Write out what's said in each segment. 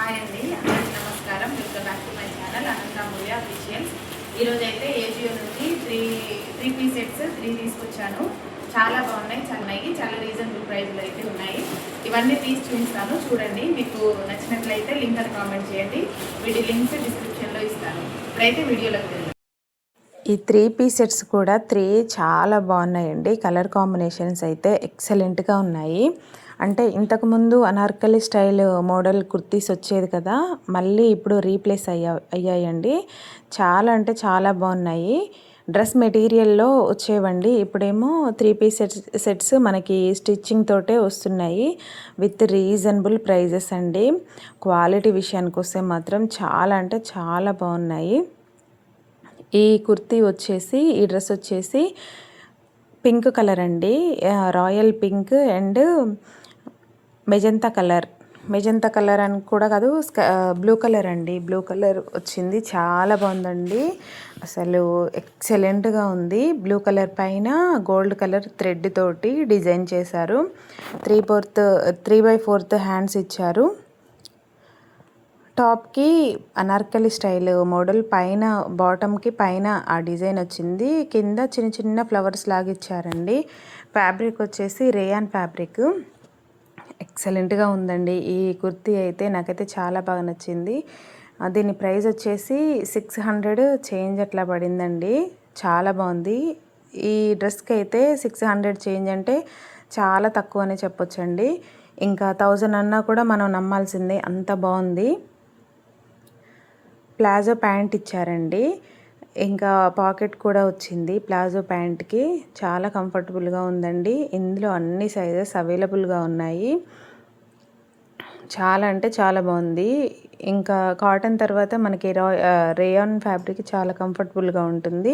Hi అండి, అందరికీ నమస్కారం. Welcome back to my channel Anantamulya officials. ఈరోజు అయితే ఏజియో నుంచి త్రీ పీస్ సెట్స్ 3 తీసుకొచ్చాను. చాలా బాగున్నాయి, చాలా రీజనబుల్ ప్రైస్లో అయితే ఉన్నాయి. ఇవన్నీ తీసి చూపిస్తాను, చూడండి. మీకు నచ్చినట్లయితే లింక్ అని కామెంట్ చేయండి. వీటి లింక్స్ డిస్క్రిప్షన్లో ఇస్తాను. ఇప్పుడైతే వీడియోలోకి వెళ్దాం. ఈ 3 పీస్ సెట్స్ కూడా చాలా బాగున్నాయండి. కలర్ కాంబినేషన్స్ అయితే ఎక్సలెంట్గా ఉన్నాయి. అంటే ఇంతకుముందు అనార్కలి స్టైల్ మోడల్ కుర్తీస్ వచ్చేది కదా, మళ్ళీ ఇప్పుడు రీప్లేస్ అయ్యాయండి. చాలా బాగున్నాయి. డ్రెస్ మెటీరియల్లో వచ్చేవండి, ఇప్పుడేమో 3 పీస్ సెట్స్ మనకి స్టిచ్చింగ్ తోటే వస్తున్నాయి విత్ రీజనబుల్ ప్రైజెస్ అండి. క్వాలిటీ విషయానికి వస్తే మాత్రం చాలా బాగున్నాయి. ఈ కుర్తీ వచ్చేసి, ఈ డ్రెస్ వచ్చేసి పింక్ కలర్ అండి, royal pink and magenta colour అని కూడా కాదు, బ్లూ కలర్ అండి. బ్లూ కలర్ వచ్చింది, చాలా బాగుందండి. అసలు ఎక్సలెంట్గా ఉంది. బ్లూ కలర్ పైన గోల్డ్ కలర్ థ్రెడ్ తోటి డిజైన్ చేశారు. 3/4 హ్యాండ్స్ ఇచ్చారు. టాప్కి అనార్కలి స్టైల్ మోడల్, పైన బాటమ్కి పైన ఆ డిజైన్ వచ్చింది. కింద చిన్న ఫ్లవర్స్ లాగా ఇచ్చారండి. ఫ్యాబ్రిక్ వచ్చేసి రేయాన్ ఫ్యాబ్రిక్. ఎక్సలెంట్గా ఉందండి ఈ కుర్తీ అయితే, నాకైతే చాలా బాగా నచ్చింది. దీని ప్రైస్ వచ్చేసి 600 చేంజ్ అట్లా పడిందండి. చాలా బాగుంది. ఈ డ్రెస్కి అయితే 600 చేంజ్ అంటే చాలా తక్కువ అని చెప్పొచ్చండి. ఇంకా 1000 అన్నా కూడా మనం నమ్మాల్సిందే, అంత బాగుంది. ప్లాజో ప్యాంట్ ఇచ్చారండి, ఇంకా పాకెట్ కూడా వచ్చింది ప్లాజో ప్యాంట్కి. చాలా కంఫర్టబుల్గా ఉందండి. ఇందులో అన్ని సైజెస్ అవైలబుల్గా ఉన్నాయి. చాలా బాగుంది. ఇంకా కాటన్ తర్వాత మనకి రేయాన్ ఫ్యాబ్రిక్ చాలా కంఫర్టబుల్గా ఉంటుంది.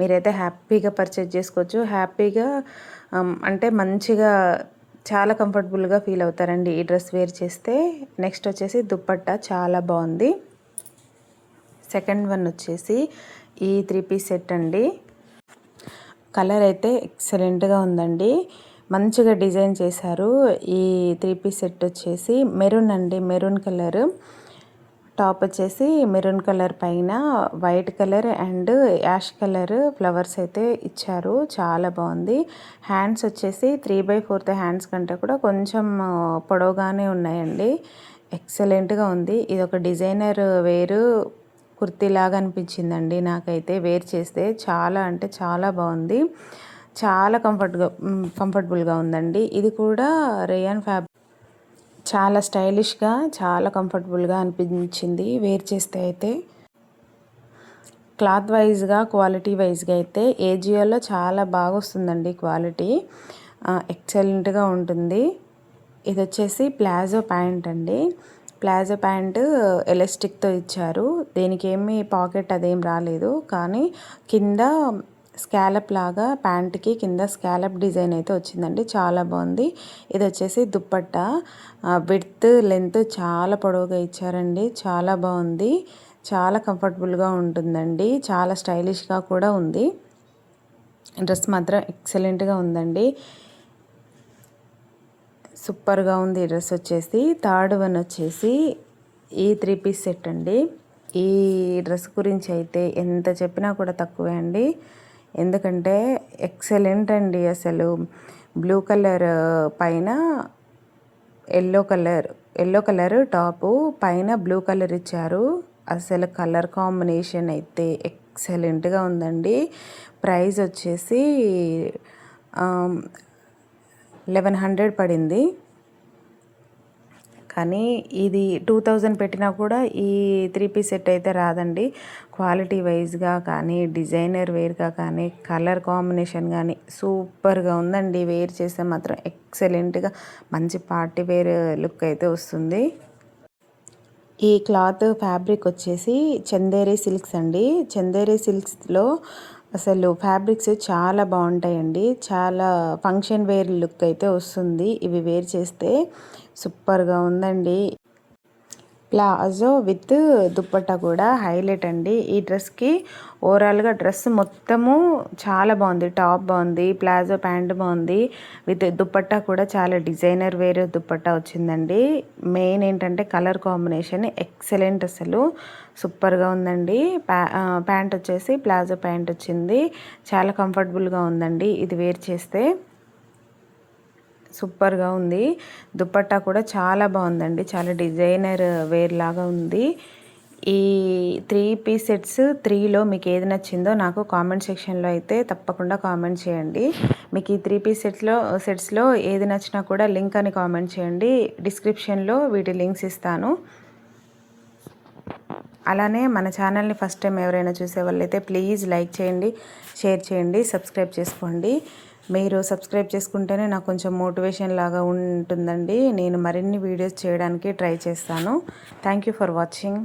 మీరైతే హ్యాపీగా పర్చేజ్ చేసుకోవచ్చు. హ్యాపీగా అంటే మంచిగా చాలా కంఫర్టబుల్గా ఫీల్ అవుతారండి ఈ డ్రెస్ వేర్ చేస్తే. నెక్స్ట్ వచ్చేసి దుప్పట్టా చాలా బాగుంది. సెకండ్ వన్ వచ్చేసి ఈ 3 పీస్ సెట్ అండి. కలర్ అయితే ఎక్సలెంట్గా ఉందండి, మంచిగా డిజైన్ చేశారు. ఈ 3 పీస్ సెట్ వచ్చేసి మెరూన్ అండి, మెరూన్ కలర్. టాప్ వచ్చేసి మెరూన్ కలర్ పైన white colour and ash colour flowers అయితే ఇచ్చారు. చాలా బాగుంది. హ్యాండ్స్ వచ్చేసి 3/4 హ్యాండ్స్ కంటే కూడా కొంచెం పొడవుగానే ఉన్నాయండి. ఎక్సలెంట్గా ఉంది. ఇది ఒక డిజైనర్ వేరు కుర్తీలాగా అనిపించిందండి నాకైతే. వేర్ చేస్తే చాలా బాగుంది. చాలా కంఫర్టబుల్గా ఉందండి. ఇది కూడా రేయాన్ ఫ్యాబ్రిక్. చాలా స్టైలిష్గా, చాలా కంఫర్టబుల్గా అనిపించింది వేర్ చేస్తే అయితే. క్లాత్ వైజ్గా, క్వాలిటీ వైజ్గా అయితే ఏజియోలో చాలా బాగా వస్తుందండి క్వాలిటీ. ఎక్సలెంట్గా ఉంటుంది. ఇది వచ్చేసి ప్లాజో ప్యాంట్ అండి. ప్లాజో ప్యాంటు ఎలాస్టిక్తో ఇచ్చారు. దీనికి ఏమీ పాకెట్ అదేం రాలేదు, కానీ కింద స్కాలప్ లాగా ప్యాంట్కి కింద స్కాలప్ డిజైన్ అయితే వచ్చిందండి. చాలా బాగుంది. ఇది వచ్చేసి దుప్పట్టా. విడ్త్ లెంత్ చాలా పొడవుగా ఇచ్చారండి. చాలా బాగుంది. చాలా కంఫర్టబుల్గా ఉంటుందండి. చాలా స్టైలిష్గా కూడా ఉంది. డ్రెస్ మాత్రం ఎక్సలెంట్గా ఉందండి. సూపర్గా ఉంది ఈ డ్రెస్ వచ్చేసి. థర్డ్ వన్ వచ్చేసి ఈ 3 పీస్ సెట్ అండి. ఈ డ్రెస్ గురించి అయితే ఎంత చెప్పినా కూడా తక్కువే అండి, ఎందుకంటే ఎక్సలెంట్ అండి. అసలు బ్లూ కలర్ పైన ఎల్లో కలర్ టాపు, పైన బ్లూ కలర్ ఇచ్చారు. అసలు కలర్ కాంబినేషన్ అయితే ఎక్సలెంట్గా ఉందండి. ప్రైస్ వచ్చేసి 1100 పడింది. కానీ ఇది 2000 పెట్టినా కూడా ఈ 3 పీస్ సెట్ అయితే రాదండి. క్వాలిటీ వైజ్గా కానీ, డిజైనర్ వేర్గా కానీ, కలర్ కాంబినేషన్ కానీ సూపర్గా ఉందండి. వేర్ చేస్తే మాత్రం ఎక్సలెంట్గా మంచి పార్టీ వేర్ లుక్ అయితే వస్తుంది. ఈ క్లాత్ ఫ్యాబ్రిక్ వచ్చేసి చందేరి సిల్క్స్ అండి. చందేరి సిల్క్స్లో అసలు ఫ్యాబ్రిక్స్ చాలా బాగుంటాయండి. చాలా ఫంక్షన్ వేర్ లుక్ అయితే వస్తుంది ఇవి వేర్ చేస్తే. సూపర్గా ఉందండి. ప్లాజో విత్ దుప్పట్టా కూడా హైలైట్ అండి. ఈ డ్రెస్కి ఓవరాల్గా డ్రెస్ మొత్తము చాలా బాగుంది. టాప్ బాగుంది, ప్లాజో ప్యాంట్ బాగుంది, విత్ దుప్పట్టా కూడా చాలా డిజైనర్ వేరే దుప్పట్టా వచ్చిందండి. మెయిన్ ఏంటంటే కలర్ కాంబినేషన్ ఎక్సలెంట్, అసలు సూపర్గా ఉందండి. ప్యాంట్ వచ్చేసి ప్లాజో ప్యాంట్ వచ్చింది, చాలా కంఫర్టబుల్గా ఉందండి ఇది వేర్ చేస్తే. సూపర్గా ఉంది. దుపట్టా కూడా చాలా బాగుందండి, చాలా డిజైనర్ వేర్ లాగా ఉంది. ఈ 3 పీస్ సెట్స్ 3లో మీకు ఏది నచ్చిందో నాకు కామెంట్ సెక్షన్లో అయితే తప్పకుండా కామెంట్ చేయండి. మీకు ఈ 3 పీస్ సెట్స్లో ఏది నచ్చినా కూడా లింక్ అని కామెంట్ చేయండి. డిస్క్రిప్షన్లో వీటి లింక్స్ ఇస్తాను. అలానే మన ఛానల్ని ఫస్ట్ టైం ఎవరైనా చూసే వాళ్ళైతే ప్లీజ్ లైక్ చేయండి, షేర్ చేయండి, సబ్స్క్రైబ్ చేసుకోండి. మీరు సబ్స్క్రైబ్ చేసుకుంటేనే నాకు కొంచెం మోటివేషన్ లాగా ఉంటుందండి. నేను మరిన్ని వీడియోస్ చేయడానికి ట్రై చేస్తాను. Thank you for watching.